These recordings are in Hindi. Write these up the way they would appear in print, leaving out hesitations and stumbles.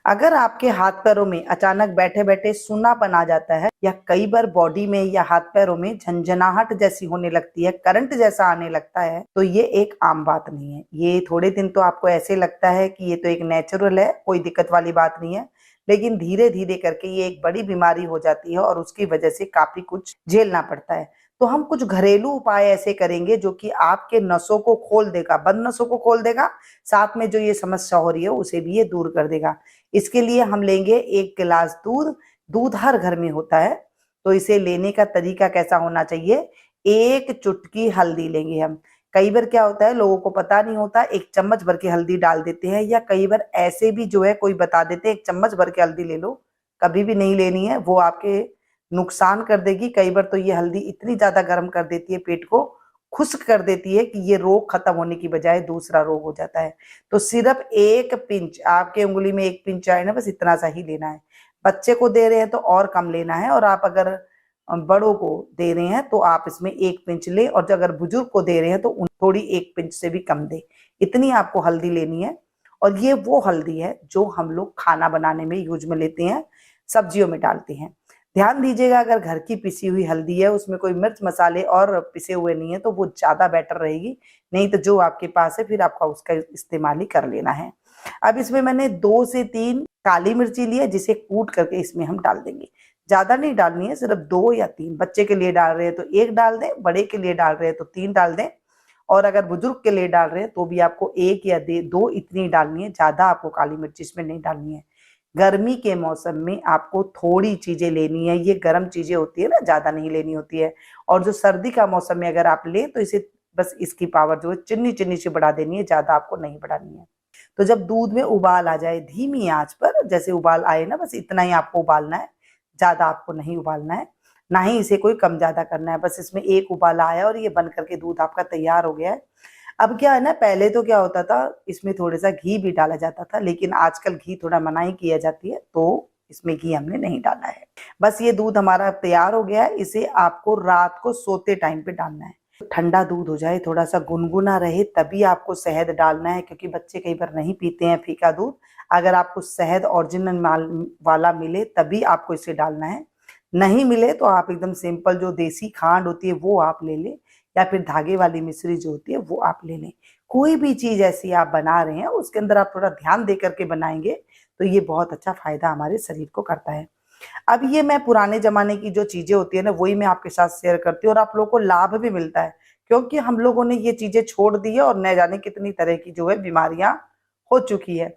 अगर आपके हाथ पैरों में अचानक बैठे बैठे सूनापन आ जाता है या कई बार बॉडी में या हाथ पैरों में झंझनाहट जैसी होने लगती है, करंट जैसा आने लगता है, तो ये एक आम बात नहीं है। ये थोड़े दिन तो आपको ऐसे लगता है कि ये तो एक नेचुरल है, कोई दिक्कत वाली बात नहीं है, लेकिन धीरे धीरे करके ये एक बड़ी बीमारी हो जाती है और उसकी वजह से काफी कुछ झेलना पड़ता है। तो हम कुछ घरेलू उपाय ऐसे करेंगे जो कि आपके नसों को खोल देगा, बंद नसों को खोल देगा, साथ में जो ये समस्या हो रही है उसे भी ये दूर कर देगा। इसके लिए हम लेंगे 1 गिलास दूध। दूध हर घर में होता है, तो इसे लेने का तरीका कैसा होना चाहिए, 1 चुटकी हल्दी लेंगे हम। कई बार क्या होता है, लोगों को पता नहीं होता, 1 चम्मच भर के हल्दी डाल देते हैं, या कई बार ऐसे भी जो है कोई बता देते हैं 1 चम्मच भर के हल्दी ले लो। कभी भी नहीं लेनी है, वो आपके नुकसान कर देगी। कई बार तो ये हल्दी इतनी ज्यादा गर्म कर देती है, पेट को खुश्क कर देती है कि ये रोग खत्म होने की बजाय दूसरा रोग हो जाता है। तो सिर्फ 1 पिंच, आपके उंगली में 1 पिंच आए ना, बस इतना सा ही लेना है। बच्चे को दे रहे हैं तो और कम लेना है, और आप अगर बड़ों को दे रहे हैं तो आप इसमें 1 पिंच लें, और अगर बुजुर्ग को दे रहे हैं तो उन थोड़ी 1 पिंच से भी कम दे। इतनी आपको हल्दी लेनी है। और ये वो हल्दी है जो हम लोग खाना बनाने में यूज में लेते हैं, सब्जियों में डालते हैं। ध्यान दीजिएगा, अगर घर की पिसी हुई हल्दी है, उसमें कोई मिर्च मसाले और पिसे हुए नहीं है, तो वो ज्यादा बेटर रहेगी। नहीं तो जो आपके पास है फिर आपका उसका इस्तेमाल ही कर लेना है। अब इसमें मैंने 2 से 3 काली मिर्ची ली है, जिसे कूट करके इसमें हम डाल देंगे। ज्यादा नहीं डालनी है, सिर्फ 2 या 3। बच्चे के लिए डाल रहे हैं तो 1 डाल दें, बड़े के लिए डाल रहे हैं तो 3 डाल दें, और अगर बुजुर्ग के लिए डाल रहे हैं तो भी आपको 1 या 2 इतनी डालनी है। ज्यादा आपको काली मिर्च इसमें नहीं डालनी है। गर्मी के मौसम में आपको थोड़ी चीजें लेनी है, ये गर्म चीजें होती है ना, ज्यादा नहीं लेनी होती है। और जो सर्दी का मौसम में अगर आप लें तो इसे बस इसकी पावर जो है चिन्नी चिन्नी से बढ़ा देनी है, ज्यादा आपको नहीं बढ़ानी है। तो जब दूध में उबाल आ जाए धीमी आंच पर, जैसे उबाल आए ना, बस इतना ही आपको उबालना है, ज्यादा आपको नहीं उबालना है, ना ही इसे कोई कम ज्यादा करना है। बस इसमें 1 उबाला आया और ये बन करके दूध आपका तैयार हो गया है। अब क्या है ना, पहले तो क्या होता था, इसमें थोड़ा सा घी भी डाला जाता था, लेकिन आजकल घी थोड़ा मनाही किया जाती है, तो इसमें घी हमने नहीं डाला है। बस ये दूध हमारा तैयार हो गया है। इसे आपको रात को सोते टाइम पे डालना है। ठंडा दूध हो जाए, थोड़ा सा गुनगुना रहे, तभी आपको शहद डालना है, क्योंकि बच्चे कई बार नहीं पीते हैं फीका दूध। अगर आपको शहद ओरिजिनल वाला मिले तभी आपको इसे डालना है। नहीं मिले तो आप एकदम सिंपल जो देसी खांड होती है वो आप ले लें, या फिर धागे वाली मिश्री जो होती है वो आप ले लें। कोई भी चीज ऐसी आप बना रहे हैं उसके अंदर आप थोड़ा ध्यान दे करके बनाएंगे तो ये बहुत अच्छा फायदा हमारे शरीर को करता है। अब ये मैं पुराने जमाने की जो चीजें होती है ना, वही मैं आपके साथ शेयर करती हूँ, और आप लोगों को लाभ भी मिलता है, क्योंकि हम लोगों ने ये चीजें छोड़ दी है और न जाने कितनी तरह की जो है बीमारियां हो चुकी है।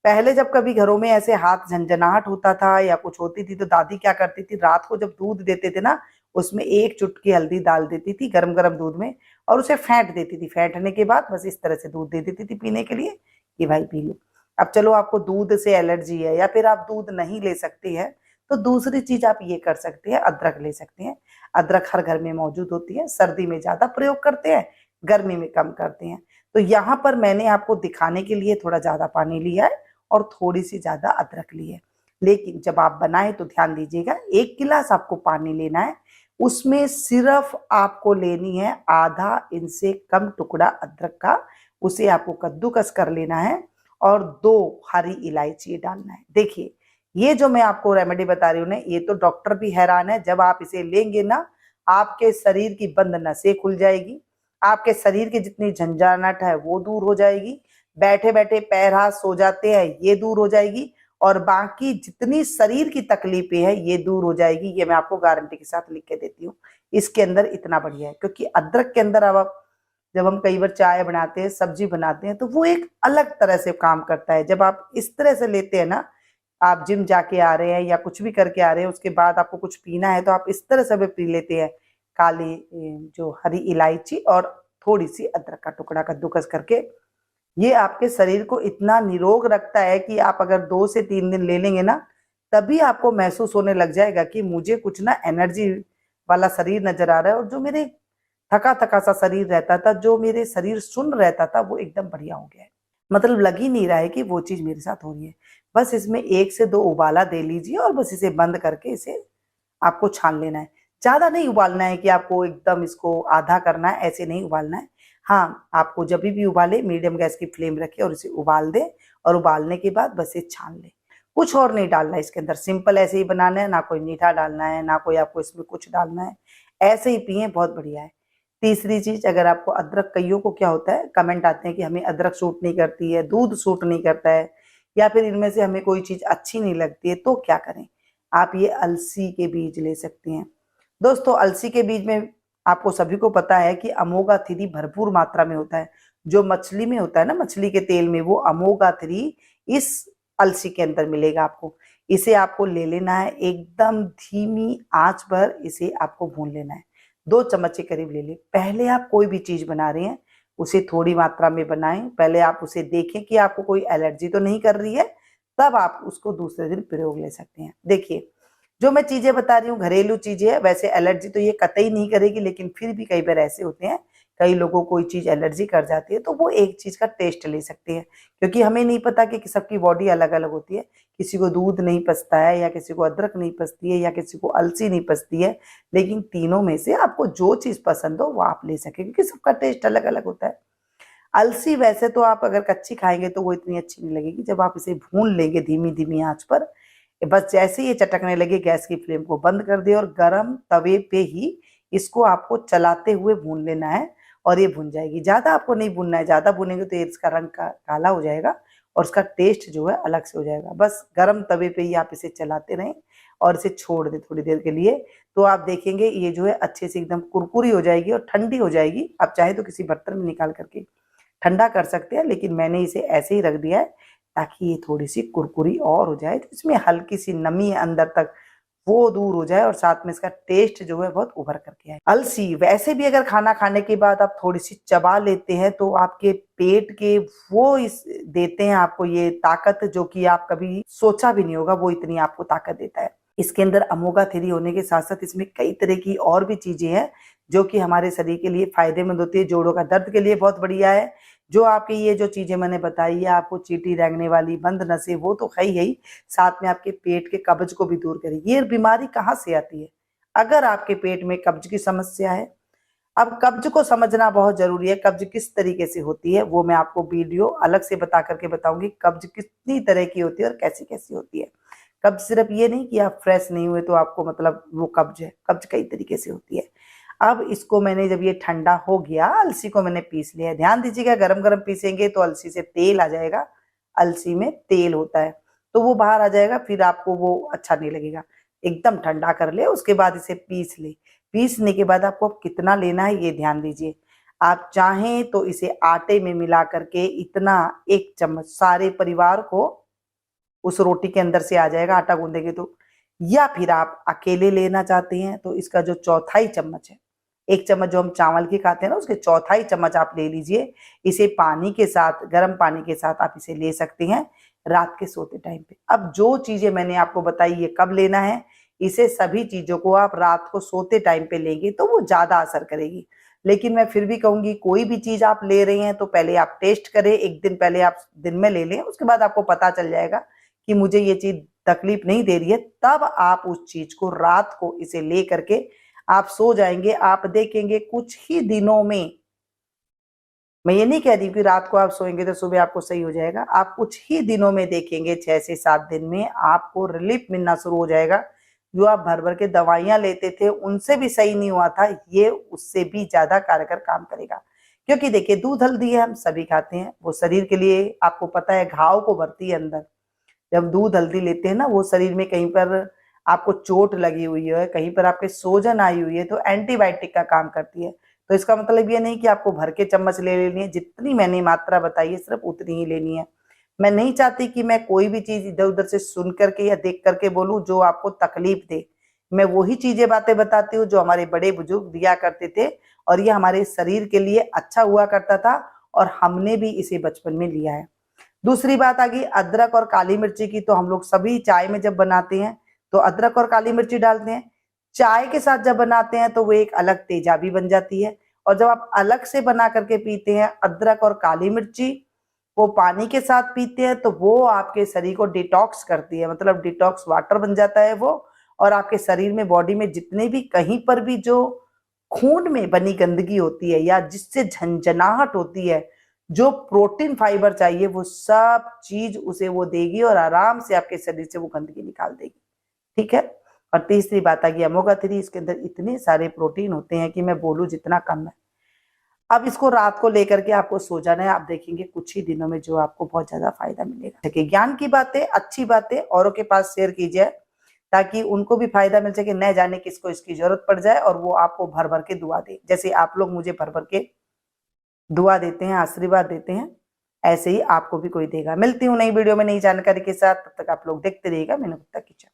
पहले जब कभी घरों में ऐसे हाथ झंझनाहट होता था या कुछ होती थी, तो दादी क्या करती थी, रात को जब दूध देते थे ना, उसमें 1 चुटकी हल्दी डाल देती थी गरम गरम दूध में, और उसे फेंट देती थी। फेंटने के बाद बस इस तरह से दूध दे देती थी पीने के लिए कि भाई पी लो। अब चलो आपको दूध से एलर्जी है या फिर आप दूध नहीं ले सकते हैं, तो दूसरी चीज आप ये कर सकते हैं, अदरक ले सकते हैं। अदरक हर घर में मौजूद होती है, सर्दी में ज्यादा प्रयोग करते हैं, गर्मी में कम करते हैं। तो यहाँ पर मैंने आपको दिखाने के लिए थोड़ा ज्यादा पानी लिया है और थोड़ी सी ज्यादा अदरक ली है। लेकिन जब आप बनाए तो ध्यान दीजिएगा, 1 गिलास आपको पानी लेना है, उसमें सिर्फ आपको लेनी है आधा इंच से कम टुकड़ा अदरक का। उसे आपको कद्दूकस कर लेना है और 2 हरी इलायची डालना है। देखिए, ये जो मैं आपको रेमेडी बता रही हूँ ना, ये तो डॉक्टर भी हैरान है। जब आप इसे लेंगे ना, आपके शरीर की बंद नसें खुल जाएगी, आपके शरीर की जितनी झंझनाहट है वो दूर हो जाएगी, बैठे बैठे पैर हाथ सो जाते हैं ये दूर हो जाएगी, और बाकी जितनी शरीर की तकलीफें हैं ये दूर हो जाएगी। ये मैं आपको गारंटी के साथ लिख के देती हूँ। इसके अंदर इतना बढ़िया है, क्योंकि अदरक के अंदर अब आप जब हम कई बार चाय बनाते हैं, सब्जी बनाते हैं, तो वो एक अलग तरह से काम करता है। जब आप इस तरह से लेते हैं ना, आप जिम जाके आ रहे हैं या कुछ भी करके आ रहे हैं, उसके बाद आपको कुछ पीना है, तो आप इस तरह से भी पी लेते हैं। काली जो हरी इलायची और थोड़ी सी अदरक का टुकड़ा कद्दूकस करके, ये आपके शरीर को इतना निरोग रखता है कि आप अगर 2 से 3 दिन ले लेंगे ना, तभी आपको महसूस होने लग जाएगा कि मुझे कुछ ना एनर्जी वाला शरीर नजर आ रहा है, और जो मेरे थका थका सा शरीर रहता था, जो मेरे शरीर सुन्न रहता था, वो एकदम बढ़िया हो गया है। मतलब लग ही नहीं रहा है कि वो चीज मेरे साथ हो रही है। बस इसमें 1 से 2 उबाला दे लीजिए और बस इसे बंद करके इसे आपको छान लेना है। ज्यादा नहीं उबालना है कि आपको एकदम इसको आधा करना है, ऐसे नहीं उबालना है। हाँ, आपको जब भी उबाले मीडियम गैस की फ्लेम रखे और इसे उबाल दे, और उबालने के बाद बस ये छान ले। कुछ और नहीं डालना है इसके अंदर, सिंपल ऐसे ही बनाना है, ना कोई मीठा डालना है, ना कोई आपको इसमें कुछ डालना है, ऐसे ही पिए बहुत बढ़िया है। तीसरी चीज, अगर आपको अदरक, कईयों को क्या होता है कमेंट आते हैं कि हमें अदरक सूट नहीं करती है, दूध सूट नहीं करता है, या फिर इनमें से हमें कोई चीज अच्छी नहीं लगती है, तो क्या करें, आप ये अलसी के बीज ले सकते हैं। दोस्तों अलसी के बीज में आपको सभी को पता है कि अमोगा 3 भरपूर मात्रा में होता है। जो मछली में होता है ना, मछली के तेल में, वो अमोगा 3 इस अलसी के अंदर मिलेगा आपको। इसे आपको ले लेना है, एकदम धीमी आंच पर इसे आपको भून लेना है। 2 चम्मच के करीब ले ले। पहले आप कोई भी चीज बना रहे हैं उसे थोड़ी मात्रा में बनाएं, पहले आप उसे देखें कि आपको कोई एलर्जी तो नहीं कर रही है, तब आप उसको दूसरे दिन प्रयोग ले सकते हैं। देखिए जो मैं चीजें बता रही हूँ घरेलू चीजें है, वैसे एलर्जी तो ये कतई नहीं करेगी, लेकिन फिर भी कई बार ऐसे होते हैं, कई लोगों को कोई चीज एलर्जी कर जाती है, तो वो एक चीज का टेस्ट ले सकते हैं, क्योंकि हमें नहीं पता कि सबकी बॉडी अलग अलग होती है। किसी को दूध नहीं पचता है, या किसी को अदरक नहीं पचती है, या किसी को अलसी नहीं पचती है, लेकिन तीनों में से आपको जो चीज पसंद हो वो आप ले सके, क्योंकि सबका टेस्ट अलग अलग होता है। अलसी वैसे तो आप अगर कच्ची खाएंगे तो वो इतनी अच्छी नहीं लगेगी, जब आप इसे भून लेंगे धीमी धीमी आंच पर, बस जैसे ही ये चटकने लगे गैस की फ्लेम को बंद कर दे, और गरम तवे पे ही इसको आपको चलाते हुए भून लेना है, और ये भून जाएगी। ज्यादा आपको नहीं भूनना है, ज्यादा भूनेंगे तो इसका रंग काला हो जाएगा और उसका टेस्ट जो है अलग से हो जाएगा। बस गरम तवे पे ही आप इसे चलाते रहें और इसे छोड़ दें थोड़ी देर के लिए, तो आप देखेंगे ये जो है अच्छे से एकदम कुरकुरी हो जाएगी और ठंडी हो जाएगी। आप चाहे तो किसी बर्तन में निकाल करके ठंडा कर सकते हैं, लेकिन मैंने इसे ऐसे ही रख दिया है ताकि ये थोड़ी सी कुरकुरी और हो जाए, तो इसमें हल्की सी नमी है अंदर तक, वो दूर हो जाए, और साथ में इसका टेस्ट जो है बहुत उभर करके आए। अलसी वैसे भी अगर खाना खाने के बाद आप थोड़ी सी चबा लेते हैं तो आपके पेट के वो इस देते हैं आपको ये ताकत, जो कि आप कभी सोचा भी नहीं होगा, वो इतनी आपको ताकत देता है। इसके अंदर अमोगा 3 होने के साथ साथ इसमें कई तरह की और भी चीजें हैं जो कि हमारे शरीर के लिए फायदेमंद होती है। जोड़ों का दर्द के लिए बहुत बढ़िया है। जो आपकी ये जो चीजें मैंने बताई है, आपको चींटी रेंगने वाली, बंद नसें, वो तो है ही, साथ में आपके पेट के कब्ज को भी दूर करेगी। ये बीमारी कहाँ से आती है? अगर आपके पेट में कब्ज की समस्या है, अब कब्ज को समझना बहुत जरूरी है। कब्ज किस तरीके से होती है वो मैं आपको वीडियो अलग से बता करके बताऊंगी, कब्ज कितनी तरह की होती है और कैसी कैसी होती है। कब्ज सिर्फ ये नहीं कि आप फ्रेश नहीं हुए तो आपको मतलब वो कब्ज है, कब्ज कई तरीके से होती है। अब इसको मैंने, जब ये ठंडा हो गया, अलसी को मैंने पीस लिया है। ध्यान दीजिएगा, गरम गरम पीसेंगे तो अलसी से तेल आ जाएगा, अलसी में तेल होता है तो वो बाहर आ जाएगा, फिर आपको वो अच्छा नहीं लगेगा। एकदम ठंडा कर ले, उसके बाद इसे पीस ले। पीसने के बाद आपको कितना लेना है ये ध्यान दीजिए। आप चाहें तो इसे आटे में मिला करके इतना 1 चम्मच सारे परिवार को उस रोटी के अंदर से आ जाएगा आटा गूंदेंगे तो, या फिर आप अकेले लेना चाहते हैं तो इसका जो चौथाई चम्मच है, 1 चम्मच जो हम चावल की खाते हैं ना, उसके चौथाई चम्मच आप ले लीजिए। इसे पानी के साथ, गर्म पानी के साथ आप इसे ले सकते हैं रात के सोते टाइम पे। अब जो चीजें मैंने आपको बताई ये कब लेना है, इसे सभी चीजों को आप रात को सोते टाइम पे लेंगे तो वो ज्यादा असर करेगी। लेकिन मैं फिर भी कहूंगी, कोई भी चीज आप ले रहे हैं तो पहले आप टेस्ट करें, 1 दिन पहले आप दिन में ले लें, उसके बाद आपको पता चल जाएगा कि मुझे ये चीज तकलीफ नहीं दे रही है, तब आप उस चीज को रात को इसे ले करके आप सो जाएंगे। आप देखेंगे कुछ ही दिनों में, मैं ये नहीं कह रही कि रात को आप सोएंगे तो सुबह आपको सही हो जाएगा, आप कुछ ही दिनों में देखेंगे 6 से 7 दिन में आपको रिलीफ मिलना शुरू हो जाएगा। जो आप भर भर के दवाइयां लेते थे उनसे भी सही नहीं हुआ था, ये उससे भी ज्यादा कारगर काम करेगा। क्योंकि देखिए दूध हल्दी है, हम सभी खाते हैं, वो शरीर के लिए आपको पता है घाव को भरती है अंदर। जब दूध हल्दी लेते हैं ना, वो शरीर में कहीं पर आपको चोट लगी हुई है, कहीं पर आपके सोजन आई हुई है, तो एंटीबायोटिक का काम करती है। तो इसका मतलब ये नहीं कि आपको भर के चम्मच ले लेनी है, जितनी मैंने मात्रा बताई है सिर्फ उतनी ही लेनी है। मैं नहीं चाहती कि मैं कोई भी चीज इधर उधर से सुन करके या देख करके बोलूं जो आपको तकलीफ दे। मैं वही चीजें बातें बताती हूँ जो हमारे बड़े बुजुर्ग दिया करते थे, और ये हमारे शरीर के लिए अच्छा हुआ करता था, और हमने भी इसे बचपन में लिया है। दूसरी बात आ गई अदरक और काली मिर्ची की, तो हम लोग सभी चाय में जब बनाते हैं तो अदरक और काली मिर्ची डालते हैं। चाय के साथ जब बनाते हैं तो वो एक अलग तेजाबी बन जाती है, और जब आप अलग से बना करके पीते हैं अदरक और काली मिर्ची, वो पानी के साथ पीते हैं, तो वो आपके शरीर को डिटॉक्स करती है, मतलब डिटॉक्स वाटर बन जाता है वो। और आपके शरीर में, बॉडी में जितने भी कहीं पर भी जो खून में बनी गंदगी होती है या जिससे झंझनाहट होती है, जो प्रोटीन फाइबर चाहिए वो सब चीज उसे वो देगी और आराम से आपके शरीर से वो गंदगी निकाल देगी। ठीक है। और तीसरी बात आ गई ओमेगा 3, इसके अंदर इतने सारे प्रोटीन होते हैं कि मैं बोलूं जितना कम है। अब इसको रात को लेकर के आपको सो जाना है, आप देखेंगे कुछ ही दिनों में जो आपको बहुत ज्यादा फायदा मिलेगा। ठीक है, ज्ञान की बातें, अच्छी बातें औरों के पास शेयर कीजिए ताकि उनको भी फायदा मिल सके, न जाने किसको इसकी जरूरत पड़ जाए और वो आपको भर भर के दुआ दे। जैसे आप लोग मुझे भर भर के दुआ देते हैं, आशीर्वाद देते हैं, ऐसे ही आपको भी कोई देगा। मिलती हूँ नई वीडियो में नई जानकारी के साथ, तब तक आप लोग देखते रहिएगा मीनू गुप्ता किचन।